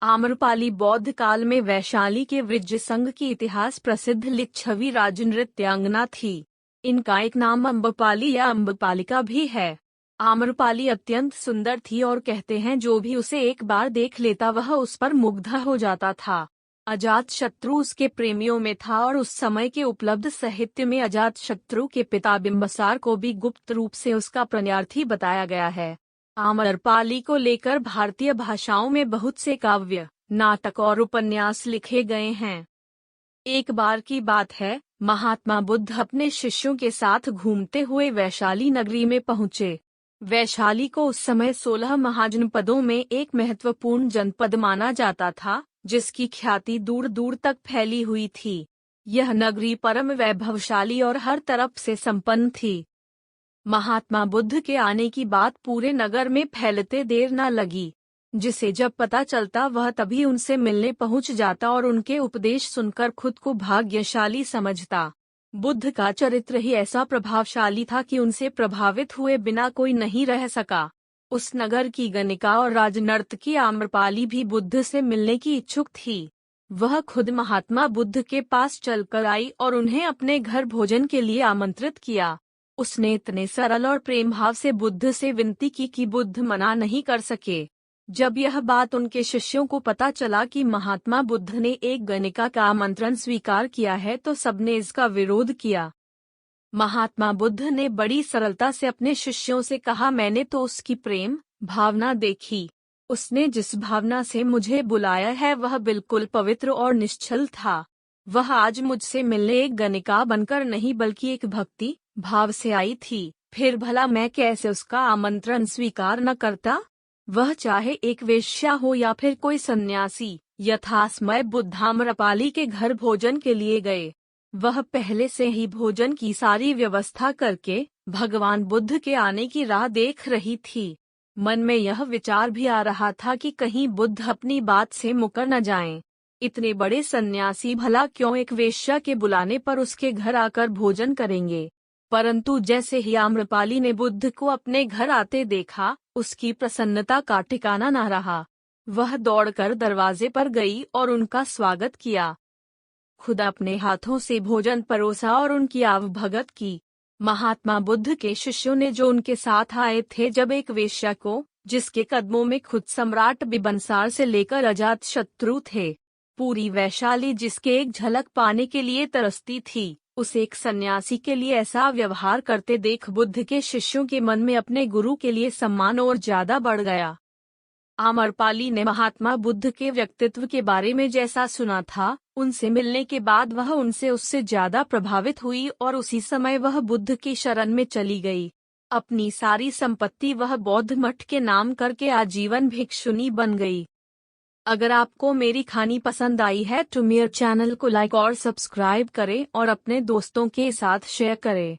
आम्रपाली बौद्ध काल में वैशाली के वृज्य संघ की इतिहास प्रसिद्ध लिच्छवी राजनृत्यांगना थी। इनका एक नाम अम्बपाली या अम्बपालिका भी है। आम्रपाली अत्यंत सुंदर थी और कहते हैं जो भी उसे एक बार देख लेता वह उस पर मुग्ध हो जाता था। अजातशत्रु उसके प्रेमियों में था और उस समय के उपलब्ध साहित्य में अजातशत्रु के पिता बिंबिसार को भी गुप्त रूप से उसका प्रणयार्थी बताया गया है। आम्रपाली को लेकर भारतीय भाषाओं में बहुत से काव्य, नाटक और उपन्यास लिखे गए हैं। एक बार की बात है, महात्मा बुद्ध अपने शिष्यों के साथ घूमते हुए वैशाली नगरी में पहुँचे। वैशाली को उस समय 16 महाजनपदों में एक महत्वपूर्ण जनपद माना जाता था, जिसकी ख्याति दूर दूर तक फैली हुई थी। यह नगरी परम वैभवशाली और हर तरफ से संपन्न थी। महात्मा बुद्ध के आने की बात पूरे नगर में फैलते देर न लगी। जिसे जब पता चलता वह तभी उनसे मिलने पहुंच जाता और उनके उपदेश सुनकर खुद को भाग्यशाली समझता। बुद्ध का चरित्र ही ऐसा प्रभावशाली था कि उनसे प्रभावित हुए बिना कोई नहीं रह सका। उस नगर की गणिका और राजनर्तकी आम्रपाली भी बुद्ध से मिलने की इच्छुक थी। वह खुद महात्मा बुद्ध के पास चलकर आई और उन्हें अपने घर भोजन के लिए आमंत्रित किया। उसने इतने सरल और प्रेम भाव से बुद्ध से विनती की कि बुद्ध मना नहीं कर सके। जब यह बात उनके शिष्यों को पता चला कि महात्मा बुद्ध ने एक गणिका का आमंत्रण स्वीकार किया है तो सबने इसका विरोध किया। महात्मा बुद्ध ने बड़ी सरलता से अपने शिष्यों से कहा, मैंने तो उसकी प्रेम भावना देखी। उसने जिस भावना से मुझे बुलाया है वह बिल्कुल पवित्र और निश्चल था। वह आज मुझसे मिलने एक गणिका बनकर नहीं बल्कि एक भक्ति भाव से आई थी। फिर भला मैं कैसे उसका आमंत्रण स्वीकार न करता? वह चाहे एक वेश्या हो या फिर कोई सन्यासी। यथासमय बुद्ध आम्रपाली के घर भोजन के लिए गए। वह पहले से ही भोजन की सारी व्यवस्था करके भगवान बुद्ध के आने की राह देख रही थी। मन में यह विचार भी आ रहा था कि कहीं बुद्ध अपनी बात से मुकर न जाएं। इतने बड़े सन्यासी भला क्यों एक वेश्या के बुलाने पर उसके घर आकर भोजन करेंगे? परंतु जैसे ही आम्रपाली ने बुद्ध को अपने घर आते देखा, उसकी प्रसन्नता का ठिकाना न रहा। वह दौड़कर दरवाजे पर गई और उनका स्वागत किया। खुद अपने हाथों से भोजन परोसा और उनकी आवभगत की। महात्मा बुद्ध के शिष्यों ने जो उनके साथ आए थे, जब एक वेश्या को, जिसके कदमों में खुद सम्राट बिंबिसार से लेकर अजातशत्रु थे, पूरी वैशाली जिसके एक झलक पाने के लिए तरसती थी, उस एक सन्यासी के लिए ऐसा व्यवहार करते देख बुद्ध के शिष्यों के मन में अपने गुरु के लिए सम्मान और ज्यादा बढ़ गया। आम्रपाली ने महात्मा बुद्ध के व्यक्तित्व के बारे में जैसा सुना था, उनसे मिलने के बाद वह उससे ज्यादा प्रभावित हुई और उसी समय वह बुद्ध की शरण में चली गई। अपनी सारी संपत्ति वह बौद्ध मठ के नाम करके आजीवन भिक्षुनी बन गई। अगर आपको मेरी कहानी पसंद आई है तो मेरे चैनल को लाइक और सब्सक्राइब करें और अपने दोस्तों के साथ शेयर करें।